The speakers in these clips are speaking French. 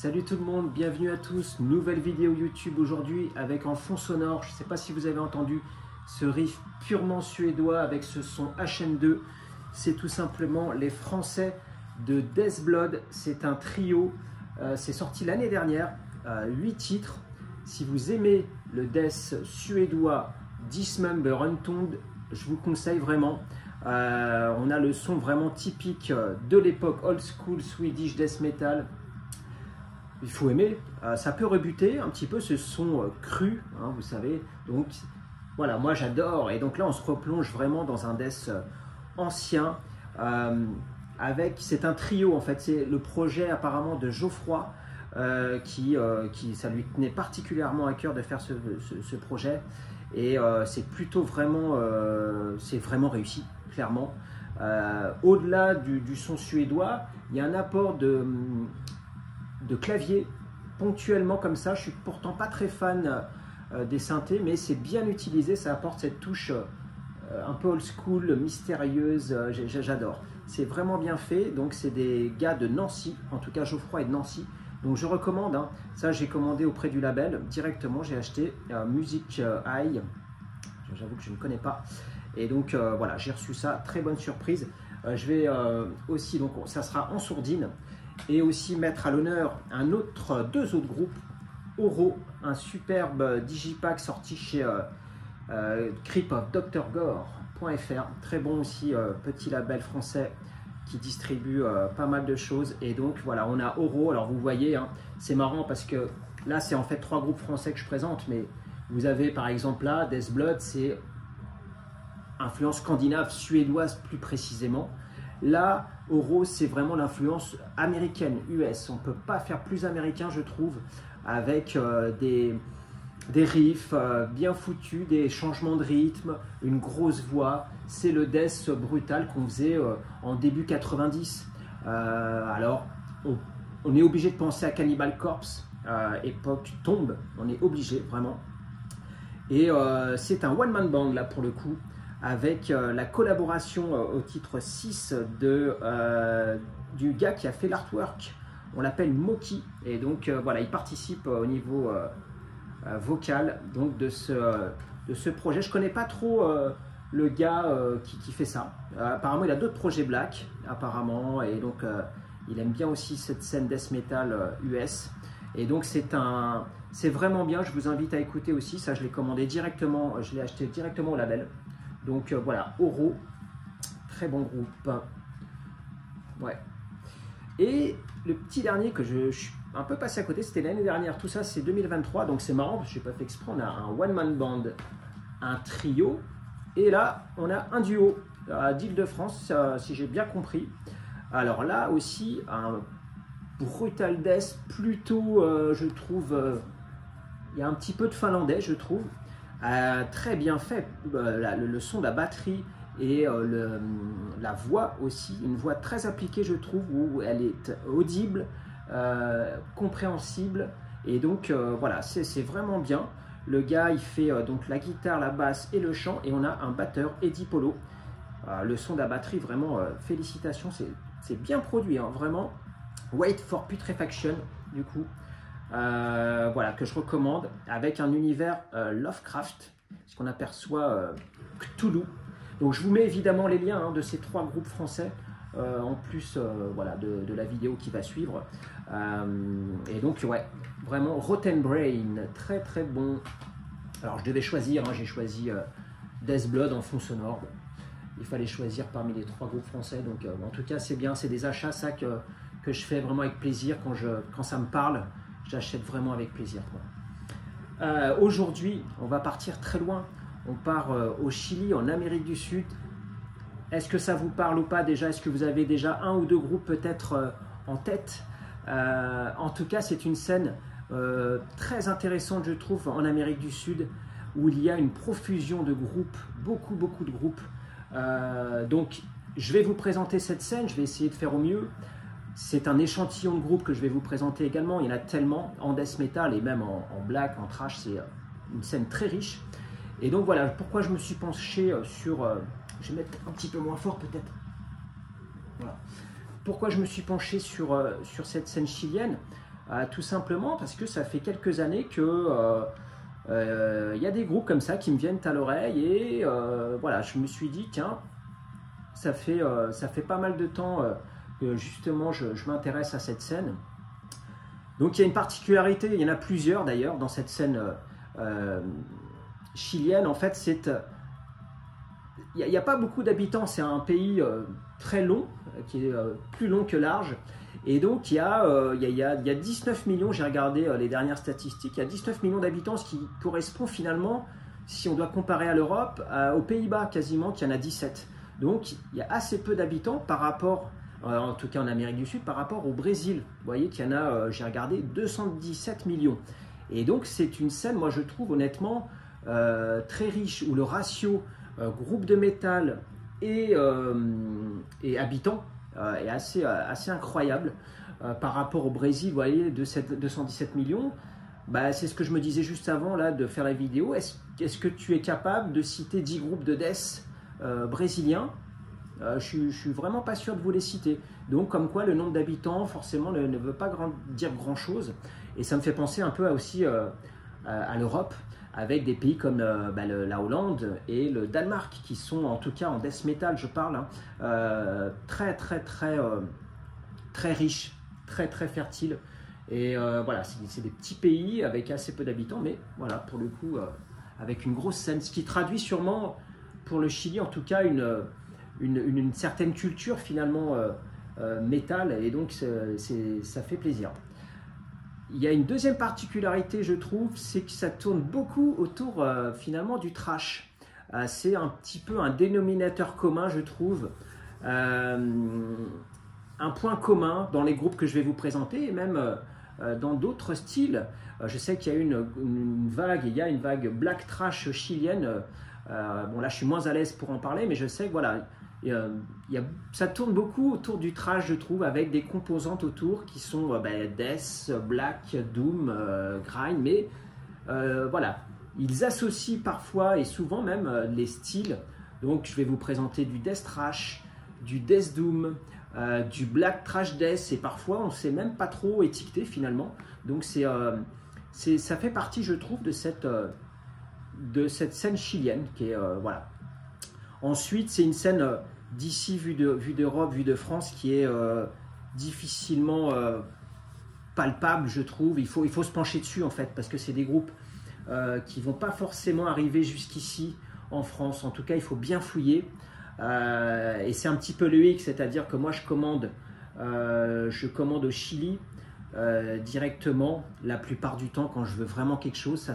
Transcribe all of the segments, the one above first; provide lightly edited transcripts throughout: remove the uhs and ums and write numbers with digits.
Salut tout le monde, bienvenue à tous, nouvelle vidéo YouTube aujourd'hui avec en fond sonore, je ne sais pas si vous avez entendu ce riff purement suédois avec ce son HN2, c'est tout simplement les Français de Death Blood, c'est un trio, c'est sorti l'année dernière, 8 titres. Si vous aimez le death suédois Dismember Untold, je vous conseille vraiment. On a le son vraiment typique de l'époque old school Swedish death metal. Il faut aimer, ça peut rebuter un petit peu ce son cru, hein, vous savez. Donc voilà, moi j'adore. Et donc là on se replonge vraiment dans un death ancien. C'est un trio en fait, c'est le projet apparemment de Geoffroy qui ça lui tenait particulièrement à cœur de faire ce projet. Et c'est plutôt vraiment, c'est vraiment réussi, clairement. Au-delà du son suédois, il y a un apport de clavier ponctuellement comme ça. Je suis pourtant pas très fan des synthés, mais c'est bien utilisé, ça apporte cette touche un peu old school, mystérieuse, j'adore. C'est vraiment bien fait, donc c'est des gars de Nancy, en tout cas Geoffroy est de Nancy, donc je recommande, hein. Ça j'ai commandé auprès du label, directement j'ai acheté Music Eye, j'avoue que je ne connais pas, et donc voilà, j'ai reçu ça, très bonne surprise. Je vais aussi, donc ça sera en sourdine, et aussi mettre à l'honneur deux autres groupes, Oro, un superbe digipack sorti chez Creep of drgore.fr, très bon aussi, petit label français qui distribue pas mal de choses. Et donc voilà, on a Oro, alors vous voyez, hein, c'est marrant parce que là c'est en fait 3 groupes français que je présente, mais vous avez par exemple là, Death Blood, c'est influence scandinave, suédoise plus précisément. Là, Oro, c'est vraiment l'influence américaine, US. On ne peut pas faire plus américain, je trouve, avec des riffs bien foutus, des changements de rythme, une grosse voix. C'est le death brutal qu'on faisait en début 90. Alors, on est obligé de penser à Cannibal Corpse, époque Tombe. On est obligé, vraiment. Et c'est un one-man band, là, pour le coup, avec la collaboration au titre 6 du gars qui a fait l'artwork. On l'appelle Moki, et donc voilà, il participe au niveau vocal donc de ce projet. Je connais pas trop le gars qui fait ça. Apparemment il a d'autres projets black apparemment, et donc il aime bien aussi cette scène death metal US, et donc c'est vraiment bien. Je vous invite à écouter aussi ça. Je l'ai commandé directement, je l'ai acheté directement au label. Donc voilà, Oro, très bon groupe. Ouais. Et le petit dernier que je suis un peu passé à côté, c'était l'année dernière. Tout ça, c'est 2023. Donc c'est marrant parce que je n'ai pas fait exprès. On a un one-man band, un trio. Et là, on a un duo d'Île-de-France, si j'ai bien compris. Alors là aussi, un brutal death plutôt, je trouve, il y a un petit peu de finlandais, je trouve. Très bien fait, le son de la batterie et la voix aussi, une voix très appliquée je trouve, où elle est audible, compréhensible, et donc voilà, c'est vraiment bien. Le gars il fait donc la guitare, la basse et le chant, et on a un batteur, Eddie Polo. Le son de la batterie, vraiment félicitations, c'est bien produit, hein, vraiment. Wait for Putrefaction du coup. Voilà, que je recommande, avec un univers Lovecraft, ce qu'on aperçoit Cthulhu. Donc je vous mets évidemment les liens, hein, de ces 3 groupes français en plus voilà, de la vidéo qui va suivre. Et donc ouais, vraiment Rotten Brain, très très bon. Alors je devais choisir, hein, j'ai choisi Death Blood en fond sonore. Il fallait choisir parmi les 3 groupes français, donc en tout cas c'est bien, c'est des achats ça que je fais vraiment avec plaisir quand ça me parle. J'achète vraiment avec plaisir. Aujourd'hui, on va partir très loin. On part au Chili, en Amérique du Sud. Est-ce que ça vous parle ou pas déjà? Est-ce que vous avez déjà 1 ou 2 groupes peut-être en tête? En tout cas, c'est une scène très intéressante, je trouve, en Amérique du Sud, où il y a une profusion de groupes, beaucoup de groupes. Donc, je vais vous présenter cette scène, je vais essayer de faire au mieux. C'est un échantillon de groupe que je vais vous présenter également. Il y en a tellement en death metal et même en black, en trash. C'est une scène très riche. Et donc voilà, pourquoi je me suis penché sur... je vais mettre un petit peu moins fort peut-être. Voilà. Pourquoi je me suis penché sur cette scène chilienne? tout simplement parce que ça fait quelques années que y a des groupes comme ça qui me viennent à l'oreille et voilà, je me suis dit tiens, ça fait pas mal de temps que justement je m'intéresse à cette scène. Donc il y a une particularité, il y en a plusieurs d'ailleurs dans cette scène chilienne. En fait, il n'y a pas beaucoup d'habitants, c'est un pays très long, qui est plus long que large. Et donc il y a 19 millions, j'ai regardé les dernières statistiques, il y a 19 millions d'habitants, ce qui correspond finalement, si on doit comparer à l'Europe, aux Pays-Bas quasiment, qu'il y en a 17. Donc il y a assez peu d'habitants par rapport, en tout cas en Amérique du Sud, par rapport au Brésil. Vous voyez qu'il y en a, j'ai regardé, 217 millions. Et donc c'est une scène, moi je trouve honnêtement, très riche, où le ratio groupe de métal et habitants est assez incroyable par rapport au Brésil. Vous voyez, de 217 millions, bah, c'est ce que je me disais juste avant là, de faire la vidéo. Est-ce que tu es capable de citer 10 groupes de death brésiliens? Je suis vraiment pas sûr de vous les citer. Donc comme quoi le nombre d'habitants forcément ne veut pas dire grand chose. Et ça me fait penser un peu aussi à l'Europe, avec des pays comme la Hollande et le Danemark, qui sont en tout cas en death metal, je parle, hein, très riches, très fertiles. Et voilà, c'est des petits pays avec assez peu d'habitants, mais voilà, pour le coup, avec une grosse scène, ce qui traduit sûrement pour le Chili en tout cas une certaine culture finalement métal, et donc ça fait plaisir. Il y a une deuxième particularité, je trouve, c'est que ça tourne beaucoup autour finalement du thrash. C'est un petit peu un dénominateur commun, je trouve, un point commun dans les groupes que je vais vous présenter, et même dans d'autres styles. Je sais qu'il y a une vague black thrash chilienne. Bon là, je suis moins à l'aise pour en parler, mais je sais que voilà, ça tourne beaucoup autour du thrash, je trouve, avec des composantes autour qui sont death, black, doom, grind, mais voilà, ils associent parfois et souvent même les styles. Donc je vais vous présenter du death thrash, du death doom, du black thrash death, et parfois on ne sait même pas trop étiqueter finalement. Donc ça fait partie, je trouve, de cette scène chilienne qui est voilà. Ensuite, c'est une scène d'ici, vue d'Europe, vue de France, qui est difficilement palpable, je trouve. Il faut se pencher dessus, en fait, parce que c'est des groupes qui ne vont pas forcément arriver jusqu'ici en France. En tout cas, il faut bien fouiller. Et c'est un petit peu le hic, c'est-à-dire que moi, je commande au Chili directement, la plupart du temps, quand je veux vraiment quelque chose.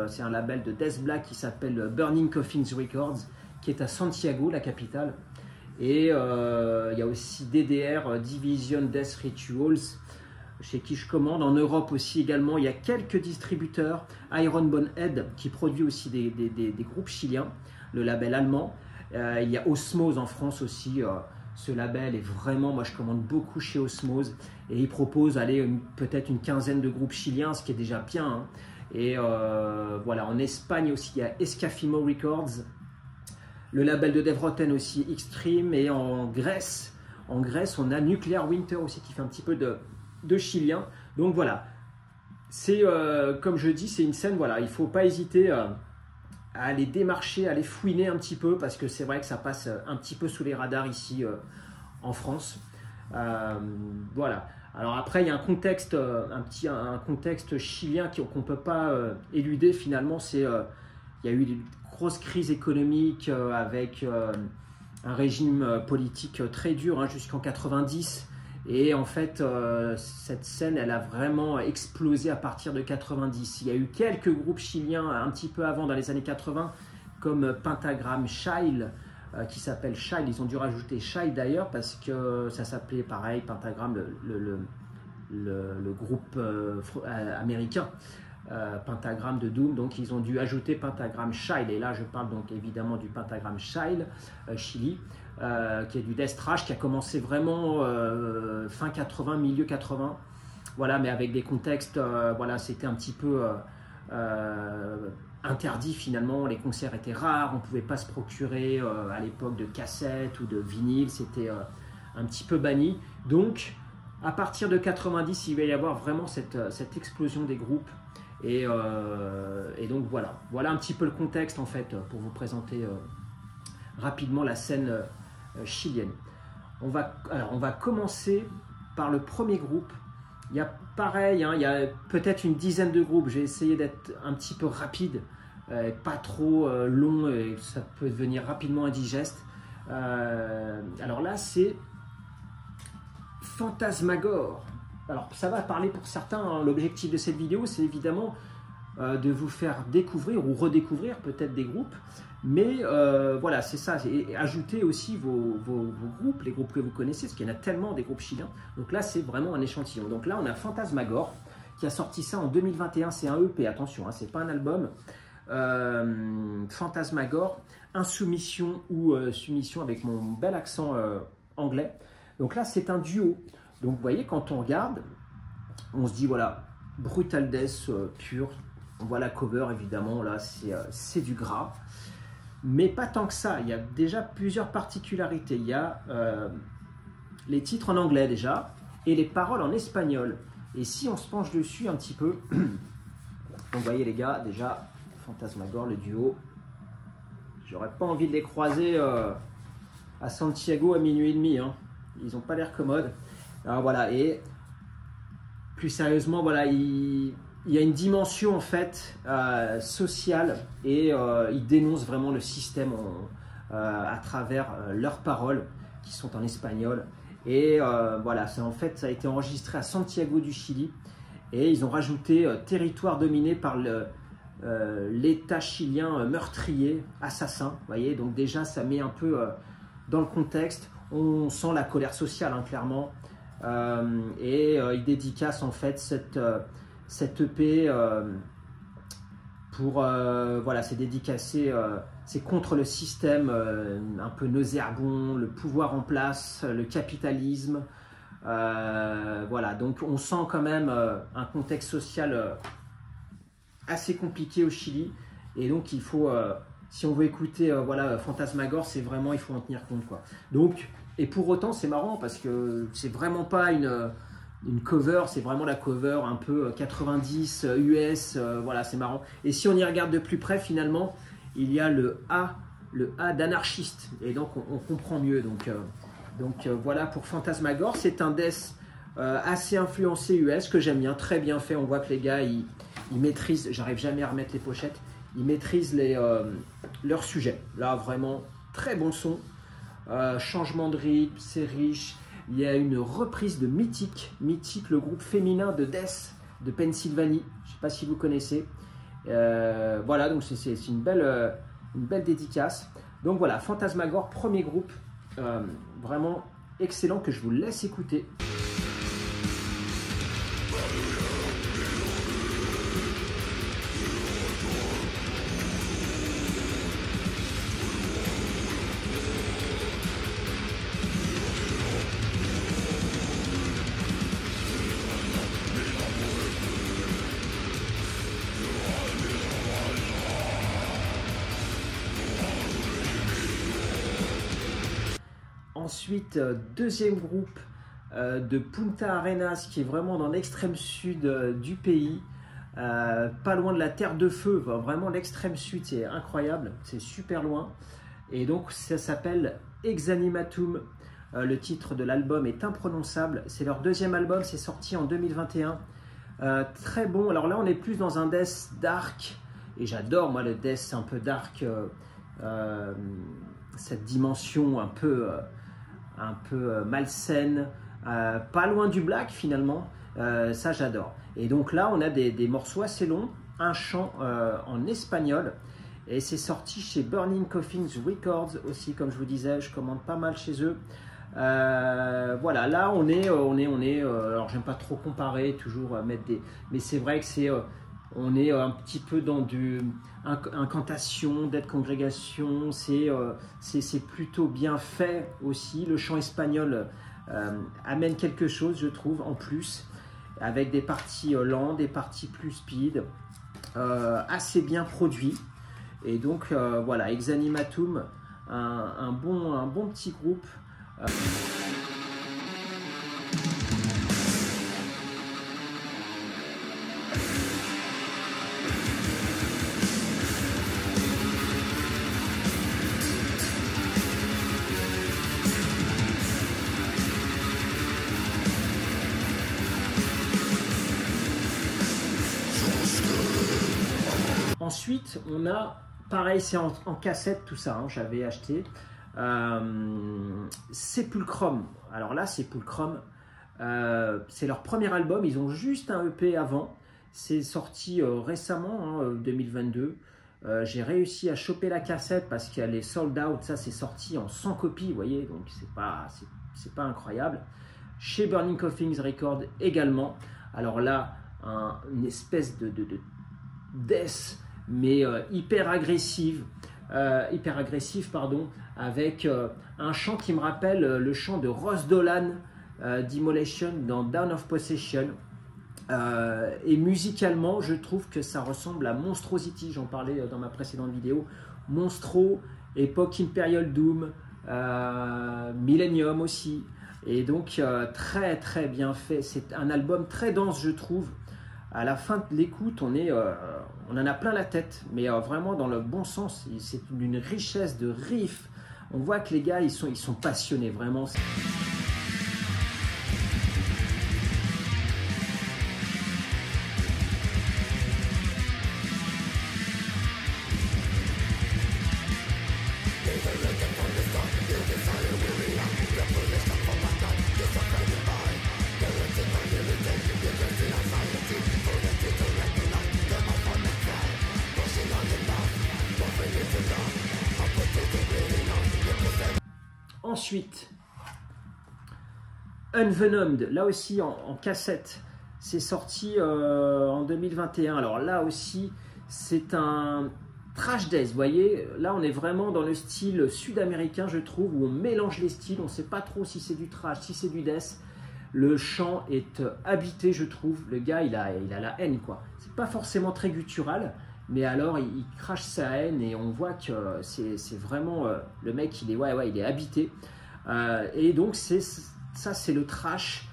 C'est un label de Death Black qui s'appelle Burning Coffins Records, qui est à Santiago, la capitale. Et il y a aussi DDR, Division Death Rituals, chez qui je commande. En Europe aussi également, il y a quelques distributeurs. Iron Bonehead, qui produit aussi des groupes chiliens, le label allemand. Il y a Osmose en France aussi. Ce label est vraiment, moi je commande beaucoup chez Osmose. Et ils proposent peut-être une quinzaine de groupes chiliens, ce qui est déjà bien, hein. Et voilà, en Espagne aussi, il y a Escafimo Records. Le label de Dave Rotten aussi, Extreme. Et en Grèce, on a Nuclear Winter aussi, qui fait un petit peu de chilien. Donc voilà, c'est comme je dis, c'est une scène, voilà, il ne faut pas hésiter à aller démarcher, à aller fouiner un petit peu, parce que c'est vrai que ça passe un petit peu sous les radars ici en France. Voilà. Alors après, il y a un contexte, un contexte chilien qu'on ne peut pas éluder finalement. Il y a eu une grosse crise économique avec un régime politique très dur, hein, jusqu'en 90. Et en fait, cette scène, elle a vraiment explosé à partir de 90. Il y a eu quelques groupes chiliens un petit peu avant, dans les années 80, comme Pentagram Child, qui s'appelle Child. Ils ont dû rajouter Child d'ailleurs, parce que ça s'appelait pareil, Pentagram, le groupe américain. Pentagram de Doom, donc ils ont dû ajouter Pentagram Child, et là je parle donc évidemment du Pentagram Child Chili, qui est du death thrash, qui a commencé vraiment fin 80, milieu 80, voilà, mais avec des contextes, voilà, c'était un petit peu interdit finalement, les concerts étaient rares, on ne pouvait pas se procurer à l'époque de cassettes ou de vinyle, c'était un petit peu banni, donc à partir de 90, il va y avoir vraiment cette explosion des groupes. Et donc voilà un petit peu le contexte en fait pour vous présenter rapidement la scène chilienne. On va commencer par le premier groupe. Il y a pareil, hein, il y a peut-être une dizaine de groupes. J'ai essayé d'être un petit peu rapide, pas trop long, et ça peut devenir rapidement indigeste. Alors là, c'est Phantasmagorie. Alors ça va parler pour certains, hein. L'objectif de cette vidéo, c'est évidemment de vous faire découvrir ou redécouvrir peut-être des groupes, mais voilà, c'est ça, et ajouter aussi vos groupes, les groupes que vous connaissez, parce qu'il y en a tellement des groupes chiliens. Donc là, c'est vraiment un échantillon. Donc là, on a Phantasmagorie qui a sorti ça en 2021, c'est un EP, attention, hein, c'est pas un album. Phantasmagorie, Insoumission ou Soumission avec mon bel accent anglais. Donc là, c'est un duo. Donc vous voyez, quand on regarde, on se dit voilà, Brutal Death pur. On voit la cover évidemment, là c'est du gras. Mais pas tant que ça, il y a déjà plusieurs particularités. Il y a les titres en anglais déjà, et les paroles en espagnol. Et si on se penche dessus un petit peu, vous voyez les gars, déjà, Phantasmagorie, le duo. J'aurais pas envie de les croiser à Santiago à minuit et demi, hein. Ils n'ont pas l'air commodes. Alors voilà, et plus sérieusement, voilà, il y a une dimension en fait sociale, et ils dénoncent vraiment le système à travers leurs paroles qui sont en espagnol. Et voilà, en fait, ça a été enregistré à Santiago du Chili, et ils ont rajouté territoire dominé par l'État chilien meurtrier, assassin. Vous voyez, donc déjà ça met un peu dans le contexte. On sent la colère sociale, hein, clairement. Ils dédicacent en fait cette EP pour voilà, c'est dédicacé, c'est contre le système un peu nauséabond, le pouvoir en place, le capitalisme. Voilà, donc on sent quand même un contexte social assez compliqué au Chili, et donc il faut, si on veut écouter voilà, Phantasmagorie, c'est vraiment, il faut en tenir compte, quoi. Donc, et pour autant c'est marrant parce que c'est vraiment pas une cover, c'est vraiment la cover un peu 90 US, voilà, c'est marrant. Et si on y regarde de plus près, finalement il y a le A d'anarchiste, et donc on comprend mieux. Donc voilà pour Phantasmagorie. C'est un death assez influencé US que j'aime bien, très bien fait. On voit que les gars ils maîtrisent, j'arrive jamais à remettre les pochettes, ils maîtrisent leur sujet. Là vraiment très bon son, changement de rythme, c'est riche. Il y a une reprise de Mythic, le groupe féminin de death de Pennsylvanie. Je ne sais pas si vous connaissez. Voilà, donc c'est une belle dédicace. Donc voilà, Phantasmagorie, premier groupe, vraiment excellent, que je vous laisse écouter. Ensuite, deuxième groupe de Punta Arenas, qui est vraiment dans l'extrême sud du pays, pas loin de la Terre de Feu, vraiment l'extrême sud, c'est incroyable, c'est super loin. Et donc ça s'appelle Exanimatum, le titre de l'album est imprononçable, c'est leur deuxième album, c'est sorti en 2021, très bon. Alors là on est plus dans un death dark, et j'adore moi le death un peu dark, cette dimension un peu malsaine, pas loin du black finalement, ça j'adore. Et donc là on a des morceaux assez longs, un chant en espagnol, et c'est sorti chez Burning Coffins Records aussi, comme je vous disais, je commande pas mal chez eux. Voilà, là on est alors j'aime pas trop comparer, toujours mettre des, mais c'est vrai que c'est on est un petit peu dans du incantation, d'aide congrégation, c'est plutôt bien fait aussi. Le chant espagnol amène quelque chose, je trouve, en plus, avec des parties lentes, des parties plus speed, assez bien produit. Et donc voilà, Exanimatum, un bon petit groupe. Ensuite, on a, pareil, c'est en cassette tout ça, hein, j'avais acheté. Sepulchrum. Alors là, Sepulchrum, c'est leur premier album. Ils ont juste un EP avant. C'est sorti récemment, hein, 2022. J'ai réussi à choper la cassette parce qu'elle est sold out. Ça, c'est sorti en 100 copies, vous voyez. Donc, c'est pas incroyable. Chez Burning Coffins Records également. Alors là, une espèce de death, mais hyper agressive, pardon, avec un chant qui me rappelle le chant de Ross Dolan d'Immolation dans Dawn of Possession. Et musicalement, je trouve que ça ressemble à Monstrosity, j'en parlais dans ma précédente vidéo. Monstro, époque Imperial Doom, Millennium aussi. Et donc très très bien fait. C'est un album très dense, je trouve. À la fin de l'écoute, on en a plein la tête, mais vraiment dans le bon sens. C'est d'une richesse de riffs. On voit que les gars, ils sont passionnés, vraiment. Ensuite, Unvenomed, là aussi en cassette, c'est sorti en 2021. Alors là aussi, c'est un trash death, vous voyez. Là, on est vraiment dans le style sud-américain, je trouve, où on mélange les styles. On ne sait pas trop si c'est du trash, si c'est du death. Le chant est habité, je trouve. Le gars, il a la haine, quoi. C'est pas forcément très guttural, mais alors il crache sa haine et on voit que c'est vraiment le mec, il est habité. Et donc ça, c'est le trash.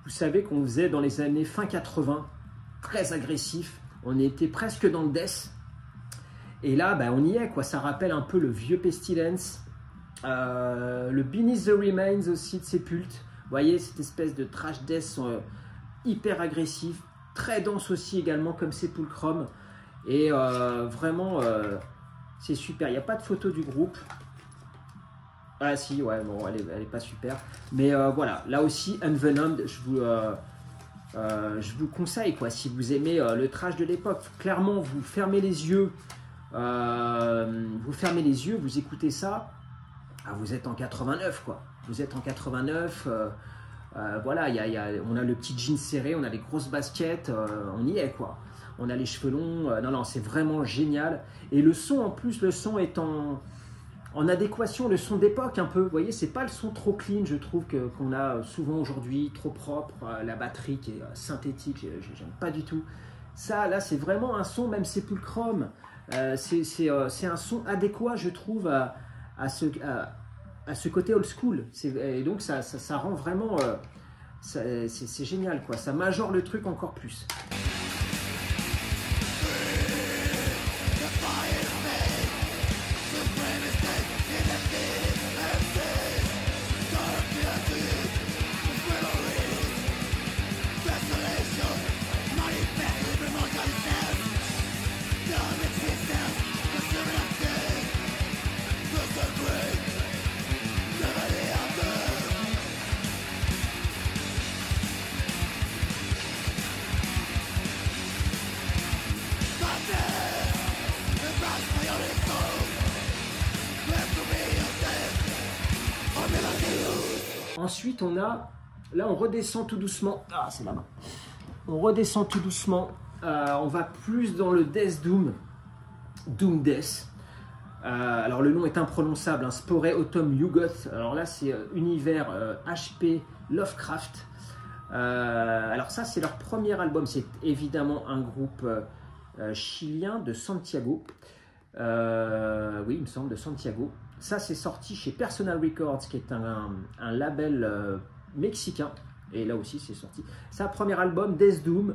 Vous savez qu'on faisait dans les années fin 80, très agressif. On était presque dans le death. Et là, on y est, quoi. Ça rappelle un peu le vieux Pestilence, le Beneath the Remains aussi de Sepult. Vous voyez, cette espèce de trash death hyper agressif, très dense aussi également comme Sepulchrum. Et vraiment, c'est super. Il n'y a pas de photo du groupe. Ah si, ouais, bon, elle est pas super. Mais voilà, là aussi, Unvenomed, je vous conseille, quoi, si vous aimez le trash de l'époque. Clairement, vous fermez les yeux, vous écoutez ça, vous êtes en 89, quoi. Vous êtes en 89, voilà, on a le petit jean serré, on a les grosses baskets, on y est, quoi. On a les cheveux longs, non, c'est vraiment génial. Et le son, en plus, le son est en adéquation, le son d'époque un peu. Vous voyez, c'est pas le son trop clean, je trouve, qu'on a souvent aujourd'hui, trop propre. La batterie qui est synthétique, j'aime pas du tout. Ça, là, c'est vraiment un son, même Sepulchrum. C'est un son adéquat, je trouve, à ce côté old school. Et donc, ça rend vraiment... c'est génial, quoi. Ça majore le truc encore plus. Ensuite, là, on redescend tout doucement. Ah, c'est ma main. On redescend tout doucement. On va plus dans le Death Doom. Doom Death. Alors, le nom est imprononçable. Hein, Spore Autumn Yugoth. Alors là, c'est univers HP Lovecraft. Alors ça, c'est leur premier album. C'est évidemment un groupe chilien de Santiago. Oui, il me semble, de Santiago. Ça, c'est sorti chez Personal Records, qui est un label mexicain. Et là aussi, c'est sorti. C'est un premier album, Death Doom,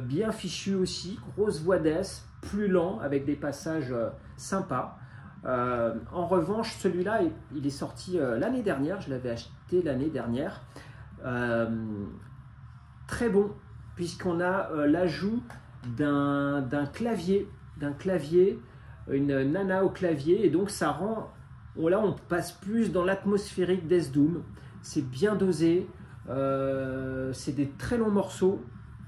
bien fichu aussi, grosse voix death, plus lent, avec des passages sympas. En revanche, celui-là, il est sorti l'année dernière. Je l'avais acheté l'année dernière. Très bon, puisqu'on a l'ajout d'un clavier d'un clavier, une nana au clavier, et donc ça rend, là on passe plus dans l'atmosphérique Death Doom. C'est bien dosé, c'est des très longs morceaux,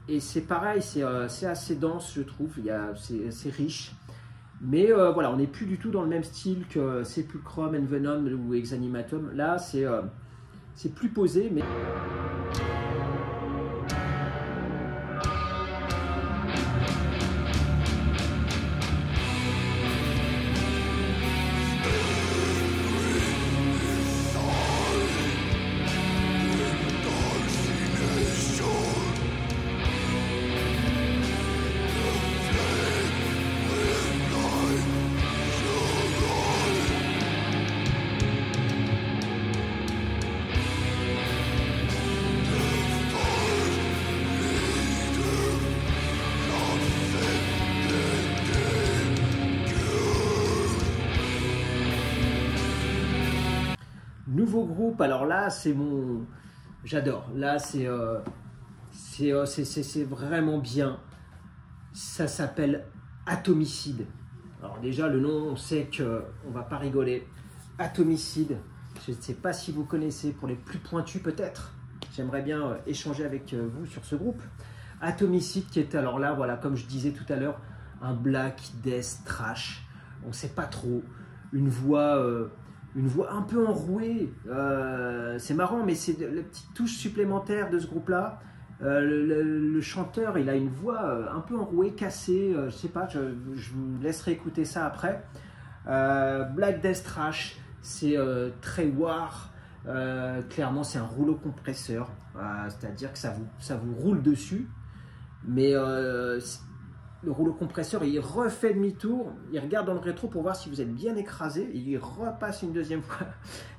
et c'est pareil, c'est assez dense, je trouve, c'est riche. Mais voilà, on n'est plus du tout dans le même style que Sepulchrum, Envenom ou Exanimatum. Là, c'est plus posé, mais... Nouveau groupe, alors là c'est mon... J'adore, là c'est vraiment bien. Ça s'appelle Atomicide. Alors déjà le nom, on sait qu'on va pas rigoler. Atomicide, je ne sais pas si vous connaissez, pour les plus pointus peut-être. J'aimerais bien échanger avec vous sur ce groupe. Atomicide qui est alors là, voilà, comme je disais tout à l'heure, un black death trash. On ne sait pas trop, une voix un peu enrouée, c'est marrant, mais c'est la petite touche supplémentaire de ce groupe-là. Le chanteur, il a une voix un peu enrouée, cassée, je sais pas, je vous laisserai écouter ça après. Black Death Trash, c'est très war, clairement c'est un rouleau compresseur, c'est-à-dire que ça vous roule dessus, mais le rouleau compresseur, il refait demi-tour, il regarde dans le rétro pour voir si vous êtes bien écrasé, et il repasse une deuxième fois.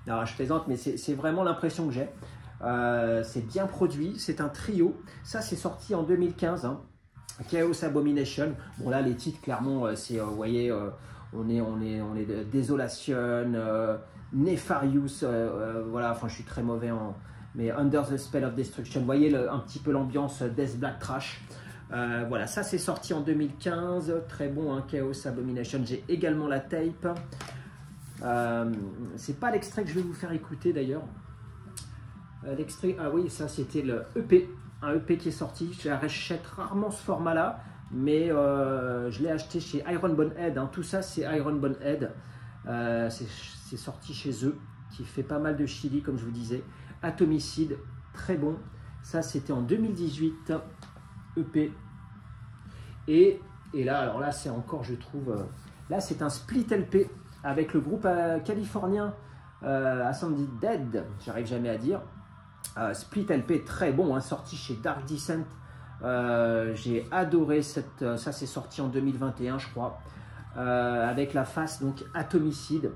Non, je plaisante, mais c'est vraiment l'impression que j'ai. C'est bien produit, c'est un trio. Ça, c'est sorti en 2015, hein. Chaos Abomination. Bon, là, les titres, clairement, c'est, vous voyez, on est Desolation, Nefarious, voilà, enfin, je suis très mauvais en... Mais Under the Spell of Destruction, vous voyez un petit peu l'ambiance Death Black Trash. Voilà, ça c'est sorti en 2015, très bon, hein, Chaos Abomination. J'ai également la tape. C'est pas l'extrait que je vais vous faire écouter d'ailleurs. L'extrait, ah oui, ça c'était le EP, un EP qui est sorti. J'achète rarement ce format-là, mais je l'ai acheté chez Iron Bonehead. Hein. Tout ça c'est Iron Bonehead. C'est sorti chez eux, qui fait pas mal de chili, comme je vous disais. Atomicide, très bon. Ça c'était en 2018. EP. Et là, alors là, c'est encore, je trouve, là, c'est un split LP avec le groupe californien Ascended Dead, j'arrive jamais à dire. Split LP très bon, hein, sorti chez Dark Descent. J'ai adoré cette, ça c'est sorti en 2021, je crois, avec la face donc Atomicide,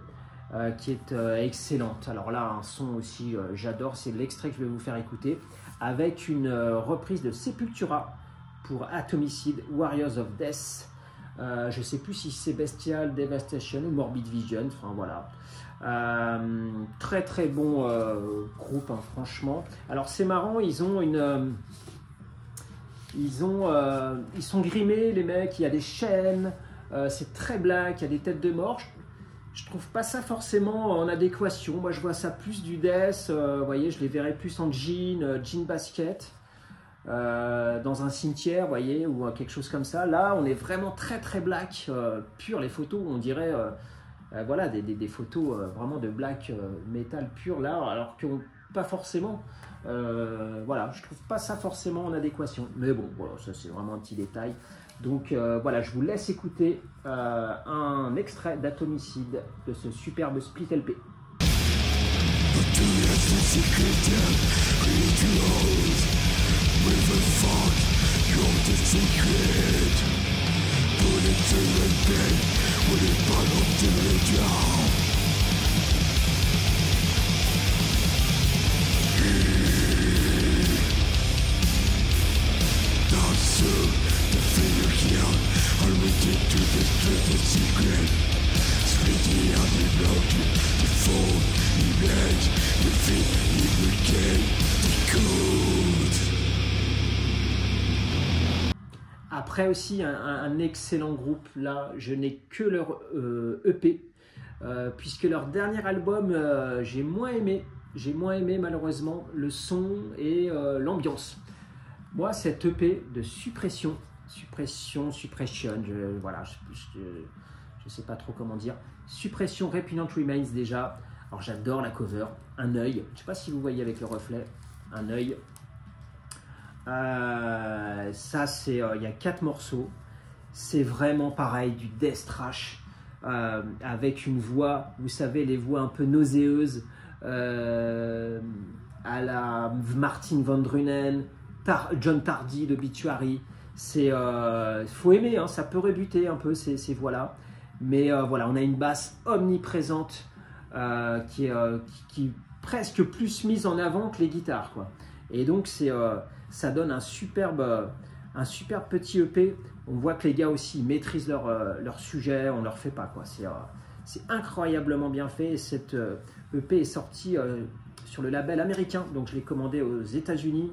qui est excellente. Alors là, un son aussi, j'adore, c'est l'extrait que je vais vous faire écouter, avec une reprise de Sepultura pour Atomicide, Warriors of Death. Je ne sais plus si c'est Bestial Devastation ou Morbid Vision, enfin voilà. Très très bon groupe, hein, franchement. Alors c'est marrant, ils sont grimés les mecs, il y a des chaînes, c'est très black, il y a des têtes de mort. Je trouve pas ça forcément en adéquation. Moi je vois ça plus du death, vous voyez, je les verrais plus en jean basket, dans un cimetière, vous voyez, ou quelque chose comme ça. Là on est vraiment très très black, pur. Les photos on dirait voilà, des photos vraiment de black metal pur là, alors que pas forcément. Voilà, je trouve pas ça forcément en adéquation, mais bon, voilà, ça c'est vraiment un petit détail. Donc voilà, je vous laisse écouter un extrait d'Atomicide de ce superbe split LP. Après aussi, un excellent groupe, là, je n'ai que leur EP, puisque leur dernier album, j'ai moins aimé. J'ai moins aimé malheureusement le son et l'ambiance. Moi, cette EP de Suppression, voilà, je sais pas trop comment dire. Suppression Repugnant Remains déjà. Alors j'adore la cover, un œil. Je sais pas si vous voyez avec le reflet, un œil. Ça c'est, il y a 4 morceaux. C'est vraiment pareil, du death thrash avec une voix, vous savez, les voix un peu nauséeuses à la Martin Van Drunen, John Tardy de Obituary. C'est faut aimer, hein, ça peut rebuter un peu ces voix-là. Mais voilà, on a une basse omniprésente qui est presque plus mise en avant que les guitares, quoi. Et donc ça donne un superbe petit EP. On voit que les gars aussi maîtrisent leur sujet, on leur fait pas, quoi. C'est incroyablement bien fait. Et cette EP est sortie sur le label américain, donc je l'ai commandé aux États-Unis.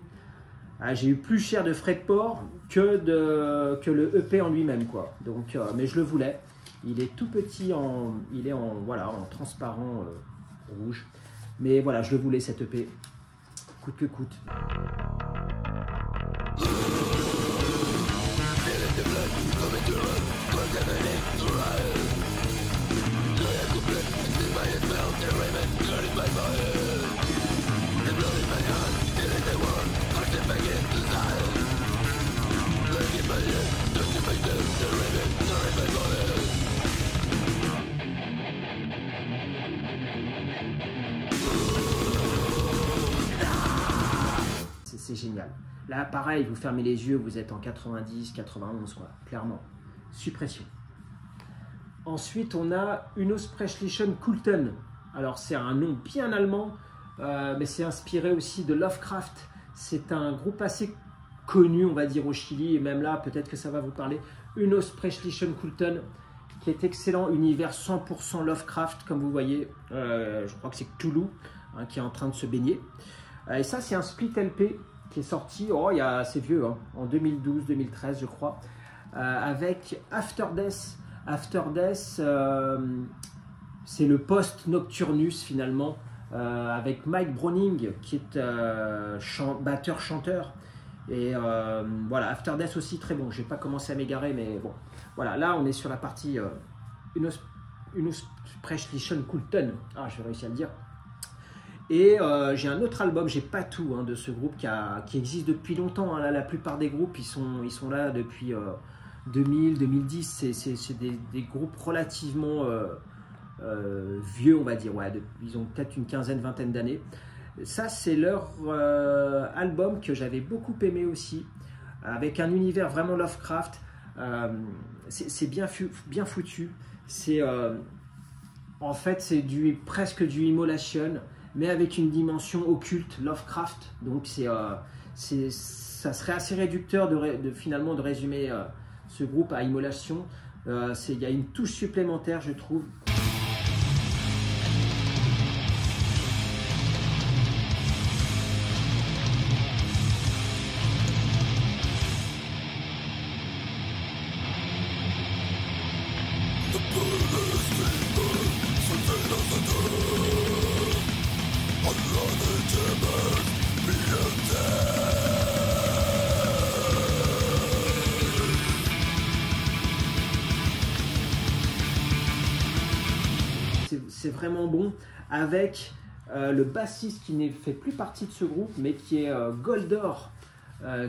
J'ai eu plus cher de frais de port que le EP en lui-même, quoi. Donc, mais je le voulais. Il est tout petit, il est voilà, en transparent rouge. Mais voilà, je le voulais cet EP, coûte que coûte. C'est génial. Là, pareil, vous fermez les yeux, vous êtes en 90, 91, quoi, clairement. Suppression. Ensuite, on a Unosprechlichen Kulten. Alors, c'est un nom bien allemand, mais c'est inspiré aussi de Lovecraft. C'est un groupe assez connu, on va dire, au Chili, et même là, peut-être que ça va vous parler. Unosprechlichen Kulten, qui est excellent, univers 100% Lovecraft, comme vous voyez. Je crois que c'est Cthulhu hein, qui est en train de se baigner. Et ça, c'est un split LP qui est sorti, c'est vieux, hein, en 2012-2013, je crois, avec After Death. After Death, c'est le post-Nocturnus, finalement, avec Mike Browning, qui est batteur-chanteur. Et voilà, After Death aussi, très bon. Je n'ai pas commencé à m'égarer, mais bon. Voilà, là, on est sur la partie Unosprechlichen Kulten. Ah, je vais réussir à le dire. Et j'ai un autre album, j'ai pas tout hein, de ce groupe qui existe depuis longtemps. Hein. Là, la plupart des groupes, ils sont là depuis 2000, 2010. C'est des groupes relativement vieux, on va dire. Ouais, ils ont peut-être une quinzaine, vingtaine d'années. Ça, c'est leur album que j'avais beaucoup aimé aussi, avec un univers vraiment Lovecraft. C'est bien foutu. En fait, c'est presque du Immolation, mais avec une dimension occulte, Lovecraft. Donc ça serait assez réducteur finalement de résumer ce groupe à Immolation. Il y a une touche supplémentaire, je trouve. C'est vraiment bon, avec le bassiste qui ne fait plus partie de ce groupe, mais qui est Goldor,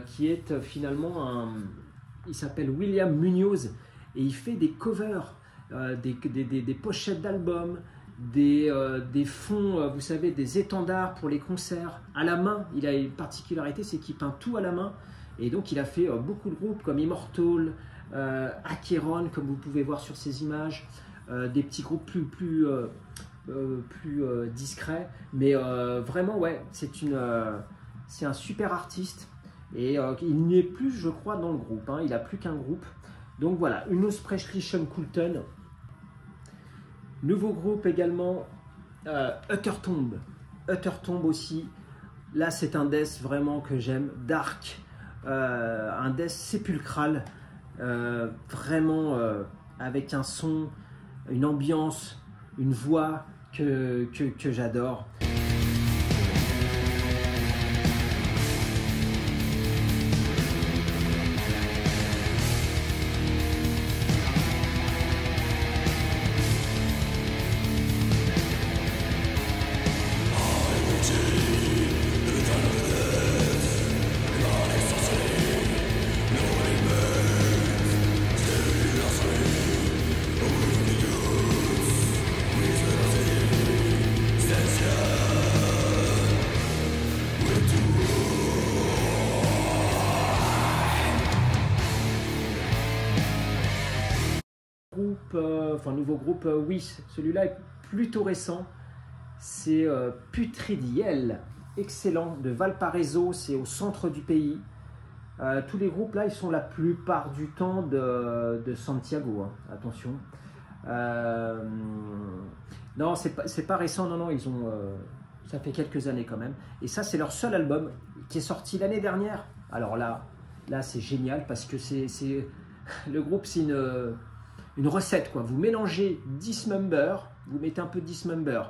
qui est finalement il s'appelle William Munoz, et il fait des covers, des pochettes d'albums, des fonds, vous savez, des étendards pour les concerts, à la main. Il a une particularité, c'est qu'il peint tout à la main, et donc il a fait beaucoup de groupes comme Immortal, Acheron, comme vous pouvez voir sur ces images, des petits groupes plus discrets, mais vraiment ouais, c'est un super artiste, et il n'y est plus, je crois, dans le groupe, hein, il n'a plus qu'un groupe. Donc voilà, Unosprechlichen Kulten. Nouveau groupe également, Uttertomb. Uttertomb aussi, là c'est un death vraiment que j'aime, dark, un death sépulcral, vraiment avec un son, une ambiance, une voix que j'adore. Nouveau groupe, oui, celui-là est plutôt récent, c'est Putridiel, excellent, de Valparaiso, c'est au centre du pays. Tous les groupes là, ils sont la plupart du temps de Santiago, hein, attention. Non, c'est pas récent, non, ils ont, ça fait quelques années quand même. Et ça, c'est leur seul album qui est sorti l'année dernière. Alors là c'est génial parce que le groupe, c'est une recette, quoi. Vous mélangez Dismember, vous mettez un peu de Dismember,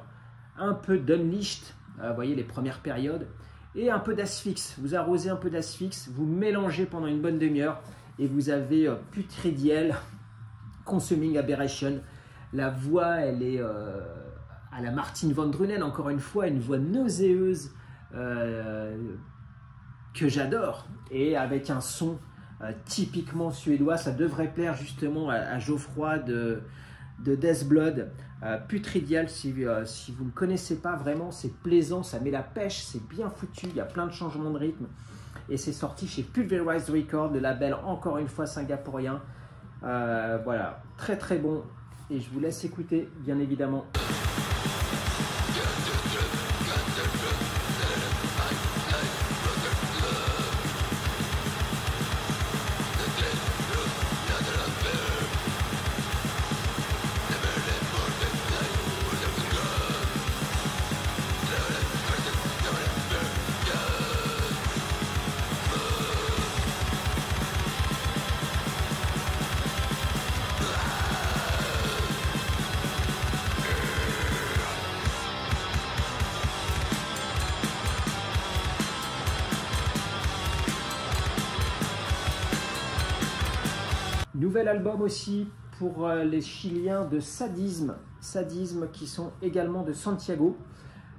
un peu d'Unleashed, vous voyez les premières périodes, et un peu d'Asphyx. Vous arrosez un peu d'Asphyx, vous mélangez pendant une bonne demi-heure, et vous avez Putridiel, Consuming Aberration. La voix, elle est à la Martin van Drunen, encore une fois, une voix nauséeuse que j'adore, et avec un son typiquement suédois. Ça devrait plaire justement à Geoffroy de Death Blood. Putridiel, si vous ne connaissez pas, vraiment c'est plaisant, ça met la pêche, c'est bien foutu, il y a plein de changements de rythme, et c'est sorti chez Pulverized Records, le label encore une fois singapourien. Voilà, très très bon, et je vous laisse écouter bien évidemment. Nouvel album aussi pour les Chiliens de Sadisme, qui sont également de Santiago.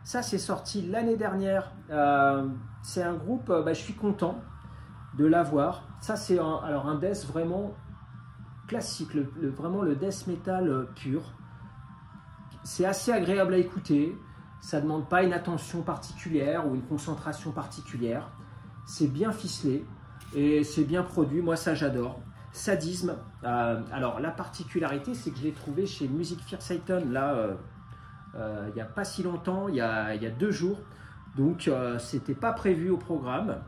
Ça, c'est sorti l'année dernière. C'est un groupe, je suis content de l'avoir. Ça, c'est un death vraiment classique, vraiment le death metal pur. C'est assez agréable à écouter. Ça ne demande pas une attention particulière ou une concentration particulière. C'est bien ficelé et c'est bien produit. Moi, ça, j'adore. Sadisme, alors la particularité, c'est que je l'ai trouvé chez Music Fear Satan, là, il n'y a pas si longtemps, il y a 2 jours, donc c'était pas prévu au programme,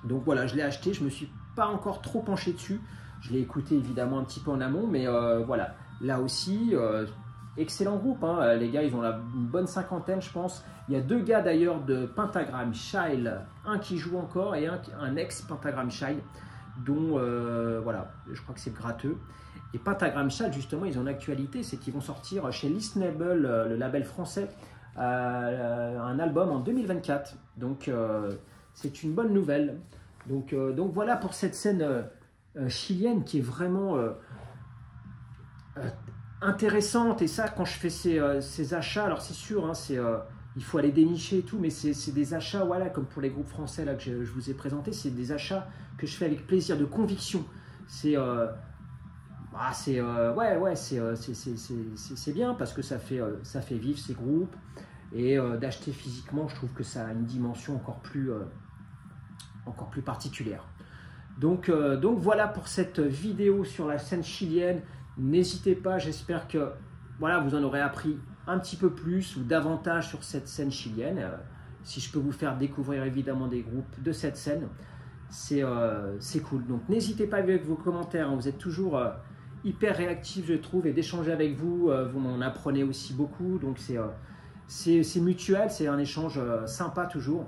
donc voilà, je l'ai acheté, je me suis pas encore trop penché dessus, je l'ai écouté évidemment un petit peu en amont, mais voilà, là aussi, excellent groupe, hein. Les gars, ils ont une bonne cinquantaine, je pense. Il y a 2 gars d'ailleurs de Pentagram Child, un qui joue encore et un ex-Pentagram Child, dont voilà, je crois que c'est gratteux. Et Pentagram Child, justement, ils ont une actualité, c'est qu'ils vont sortir chez Listenable, le label français, un album en 2024. Donc c'est une bonne nouvelle. Donc voilà pour cette scène chilienne qui est vraiment intéressante. Et ça, quand je fais ces achats, alors c'est sûr, hein, il faut aller dénicher et tout, mais c'est des achats, voilà, comme pour les groupes français là, que je vous ai présentés, c'est des achats que je fais avec plaisir, de conviction. C'est bien parce que ça fait vivre ces groupes, et d'acheter physiquement, je trouve que ça a une dimension encore plus particulière. Donc voilà pour cette vidéo sur la scène chilienne. N'hésitez pas, j'espère que voilà, vous en aurez appris un petit peu plus ou davantage sur cette scène chilienne. Si je peux vous faire découvrir évidemment des groupes de cette scène, c'est cool. Donc n'hésitez pas avec vos commentaires, hein. Vous êtes toujours hyper réactifs, je trouve, et d'échanger avec vous, vous m'en apprenez aussi beaucoup. Donc c'est mutuel, c'est un échange sympa toujours.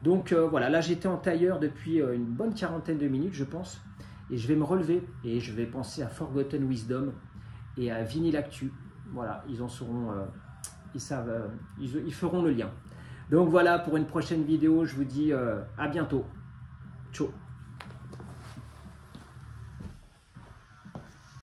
Donc voilà, là j'étais en tailleur depuis une bonne quarantaine de minutes, je pense. Et je vais me relever et je vais penser à Forgotten Wisdom et à Vinyl Actu. Voilà, ils en seront, ils savent, ils feront le lien. Donc voilà, pour une prochaine vidéo, je vous dis à bientôt. Ciao.